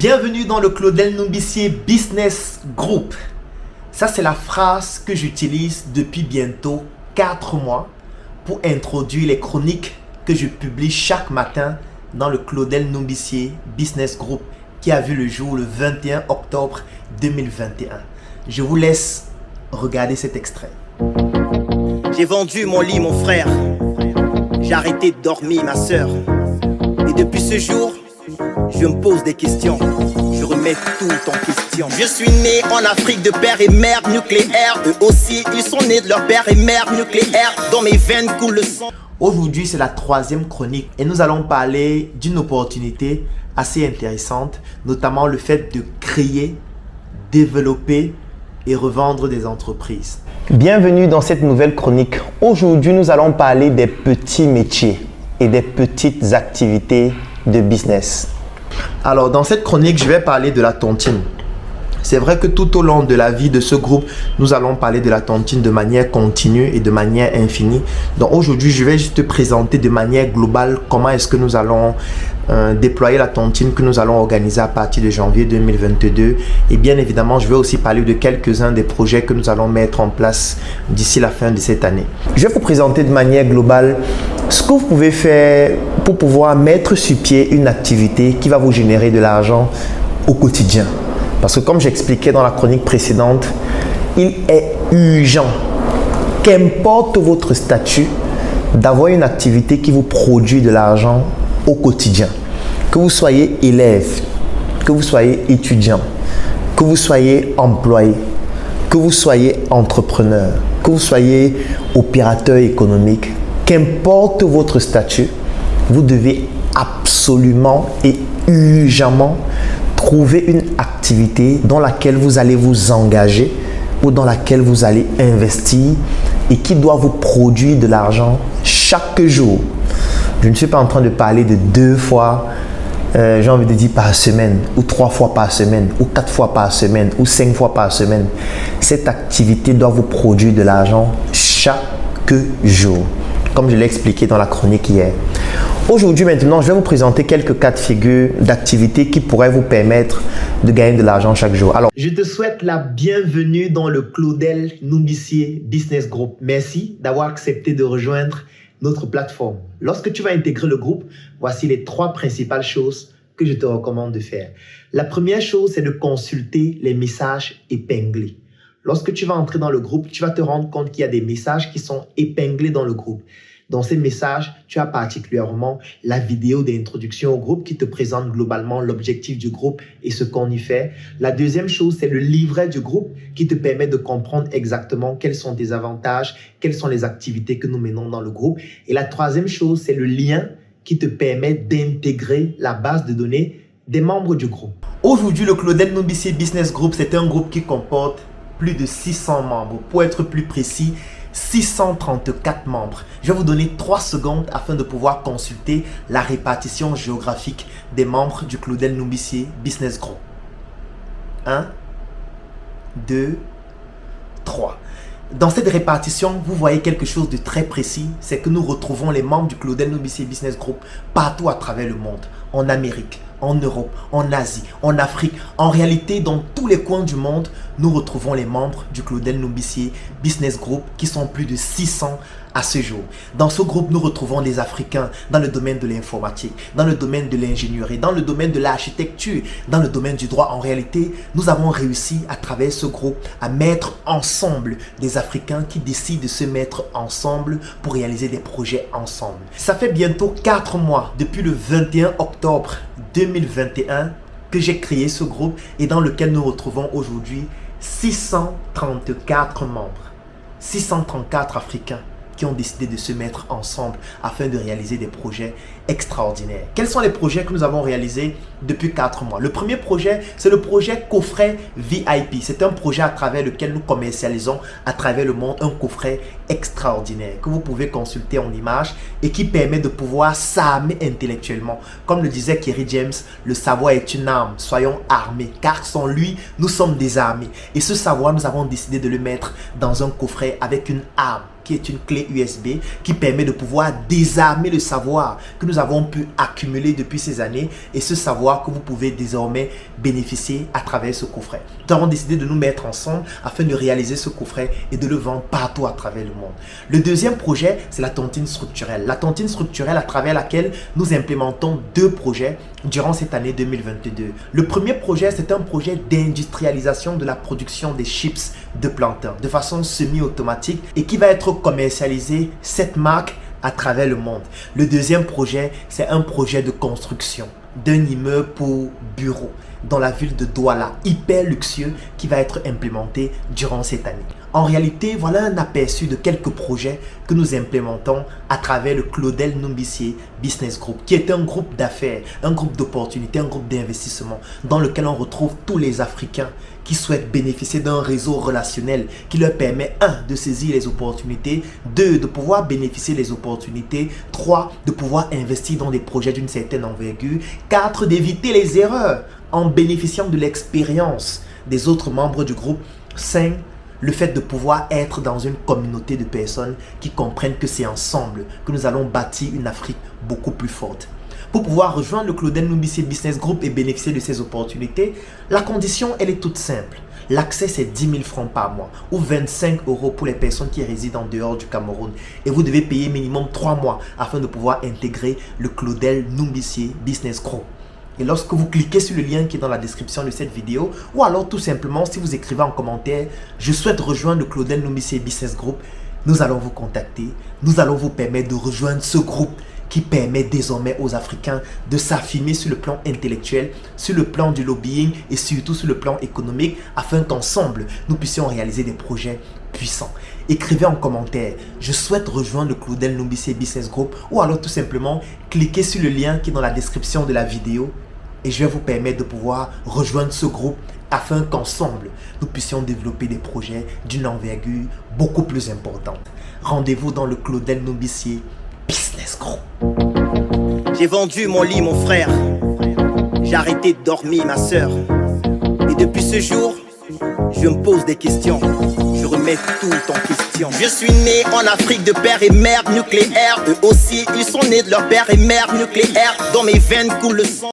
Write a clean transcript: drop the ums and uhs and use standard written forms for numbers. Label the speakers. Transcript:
Speaker 1: Bienvenue dans le Claudel Numbissier Business Group. Ça, c'est la phrase que j'utilise depuis bientôt 4 mois pour introduire les chroniques que je publie chaque matin dans le Claudel Numbissier Business Group qui a vu le jour le 21 octobre 2021. Je vous laisse regarder cet extrait.
Speaker 2: J'ai vendu mon lit, mon frère. J'ai arrêté de dormir, ma soeur. Et depuis ce jour, je me pose des questions. Je remets tout en question. Je suis né en Afrique de père et mère nucléaire. Eux aussi, ils sont nés de leur père et mère nucléaire. Dans mes veines coule le sang.
Speaker 1: Aujourd'hui, c'est la 3e chronique et nous allons parler d'une opportunité assez intéressante, notamment le fait de créer, développer et revendre des entreprises.
Speaker 3: Bienvenue dans cette nouvelle chronique. Aujourd'hui, nous allons parler des petits métiers et des petites activités de business.
Speaker 1: Alors, dans cette chronique, je vais parler de la tontine. C'est vrai que tout au long de la vie de ce groupe, nous allons parler de la tontine de manière continue et de manière infinie. Donc aujourd'hui, je vais juste te présenter de manière globale comment est-ce que nous allons déployer la tontine que nous allons organiser à partir de janvier 2022. Et bien évidemment, je vais aussi parler de quelques-uns des projets que nous allons mettre en place d'ici la fin de cette année.
Speaker 3: Je vais vous présenter de manière globale ce que vous pouvez faire pour pouvoir mettre sur pied une activité qui va vous générer de l'argent au quotidien. Parce que comme j'expliquais dans la chronique précédente, il est urgent, qu'importe votre statut, d'avoir une activité qui vous produit de l'argent au quotidien. Que vous soyez élève, que vous soyez étudiant, que vous soyez employé, que vous soyez entrepreneur, que vous soyez opérateur économique, qu'importe votre statut, vous devez absolument et urgemment trouver une activité dans laquelle vous allez vous engager ou dans laquelle vous allez investir et qui doit vous produire de l'argent chaque jour. Je ne suis pas en train de parler de 2 fois, j'ai envie de dire par semaine, ou 3 fois par semaine, ou 4 fois par semaine, ou 5 fois par semaine. Cette activité doit vous produire de l'argent chaque jour, comme je l'ai expliqué dans la chronique hier. Aujourd'hui, maintenant, je vais vous présenter quelques cas de figure d'activités qui pourraient vous permettre de gagner de l'argent chaque jour. Alors,
Speaker 1: je te souhaite la bienvenue dans le Claudel Numbissier Business Group. Merci d'avoir accepté de rejoindre notre plateforme. Lorsque tu vas intégrer le groupe, voici les 3 principales choses que je te recommande de faire. La première chose, c'est de consulter les messages épinglés. Lorsque tu vas entrer dans le groupe, tu vas te rendre compte qu'il y a des messages qui sont épinglés dans le groupe. Dans ces messages, tu as particulièrement la vidéo d'introduction au groupe qui te présente globalement l'objectif du groupe et ce qu'on y fait. La deuxième chose, c'est le livret du groupe qui te permet de comprendre exactement quels sont tes avantages, quelles sont les activités que nous menons dans le groupe. Et la troisième chose, c'est le lien qui te permet d'intégrer la base de données des membres du groupe. Aujourd'hui, le Claudel Numbissier Business Group, c'est un groupe qui comporte plus de 600 membres. Pour être plus précis, 634 membres. Je vais vous donner 3 secondes afin de pouvoir consulter la répartition géographique des membres du Claudel Numbissier Business Group. 1, 2, 3. Dans cette répartition, vous voyez quelque chose de très précis, c'est que nous retrouvons les membres du Claudel Numbissier Business Group partout à travers le monde, en Amérique, en Europe, en Asie, en Afrique. En réalité, dans tous les coins du monde, nous retrouvons les membres du Claudel Numbissier Business Group qui sont plus de 600 à ce jour. Dans ce groupe, nous retrouvons des Africains dans le domaine de l'informatique, dans le domaine de l'ingénierie, dans le domaine de l'architecture, dans le domaine du droit. En réalité, nous avons réussi à travers ce groupe à mettre ensemble des Africains qui décident de se mettre ensemble pour réaliser des projets ensemble. Ça fait bientôt 4 mois depuis le 21 octobre 2021 que j'ai créé ce groupe et dans lequel nous retrouvons aujourd'hui 634 membres, 634 Africains qui ont décidé de se mettre ensemble afin de réaliser des projets extraordinaires. Quels sont les projets que nous avons réalisés depuis 4 mois? Le premier projet, c'est le projet coffret VIP. C'est un projet à travers lequel nous commercialisons à travers le monde un coffret extraordinaire que vous pouvez consulter en images et qui permet de pouvoir s'armer intellectuellement. Comme le disait Kerry James, le savoir est une arme, soyons armés, car sans lui, nous sommes désarmés. Et ce savoir, nous avons décidé de le mettre dans un coffret avec une arme qui est une clé USB qui permet de pouvoir désarmer le savoir que nous avons pu accumuler depuis ces années et ce savoir que vous pouvez désormais bénéficier à travers ce coffret. Nous avons décidé de nous mettre ensemble afin de réaliser ce coffret et de le vendre partout à travers le monde. Le deuxième projet, c'est la tontine structurelle. La tontine structurelle à travers laquelle nous implémentons 2 projets durant cette année 2022. Le premier projet, c'est un projet d'industrialisation de la production des chips de plantain de façon semi-automatique et qui va être commercialisé cette marque à travers le monde. Le deuxième projet, c'est un projet de construction d'un immeuble pour bureaux dans la ville de Douala, hyper luxueux, qui va être implémenté durant cette année. En réalité, voilà un aperçu de quelques projets que nous implémentons à travers le Claudel Numbissier Business Group, qui est un groupe d'affaires, un groupe d'opportunités, un groupe d'investissement dans lequel on retrouve tous les Africains qui souhaitent bénéficier d'un réseau relationnel qui leur permet 1. De saisir les opportunités, 2. De pouvoir bénéficier des opportunités, 3. De pouvoir investir dans des projets d'une certaine envergure, 4. D'éviter les erreurs en bénéficiant de l'expérience des autres membres du groupe, 5. Le fait de pouvoir être dans une communauté de personnes qui comprennent que c'est ensemble que nous allons bâtir une Afrique beaucoup plus forte. Pour pouvoir rejoindre le Claudel Numbissier Business Group et bénéficier de ces opportunités, la condition, elle est toute simple. L'accès, c'est 10 000 francs par mois ou 25 € pour les personnes qui résident en dehors du Cameroun. Et vous devez payer minimum 3 mois afin de pouvoir intégrer le Claudel Numbissier Business Group. Et lorsque vous cliquez sur le lien qui est dans la description de cette vidéo, ou alors tout simplement si vous écrivez en commentaire « Je souhaite rejoindre le Claudel Numbissier Business Group », nous allons vous contacter, nous allons vous permettre de rejoindre ce groupe qui permet désormais aux Africains de s'affirmer sur le plan intellectuel, sur le plan du lobbying et surtout sur le plan économique afin qu'ensemble, nous puissions réaliser des projets puissants. Écrivez en commentaire « Je souhaite rejoindre le Claudel Numbissier Business Group » ou alors tout simplement cliquez sur le lien qui est dans la description de la vidéo et je vais vous permettre de pouvoir rejoindre ce groupe afin qu'ensemble, nous puissions développer des projets d'une envergure beaucoup plus importante. Rendez-vous dans le Claudel Numbissier Business Group.
Speaker 2: J'ai vendu mon lit, mon frère. J'ai arrêté de dormir, ma soeur. Et depuis ce jour, je me pose des questions. Je remets tout en question. Je suis né en Afrique de père et mère nucléaire. Eux aussi, ils sont nés de leur père et mère nucléaire. Dans mes veines coule le sang.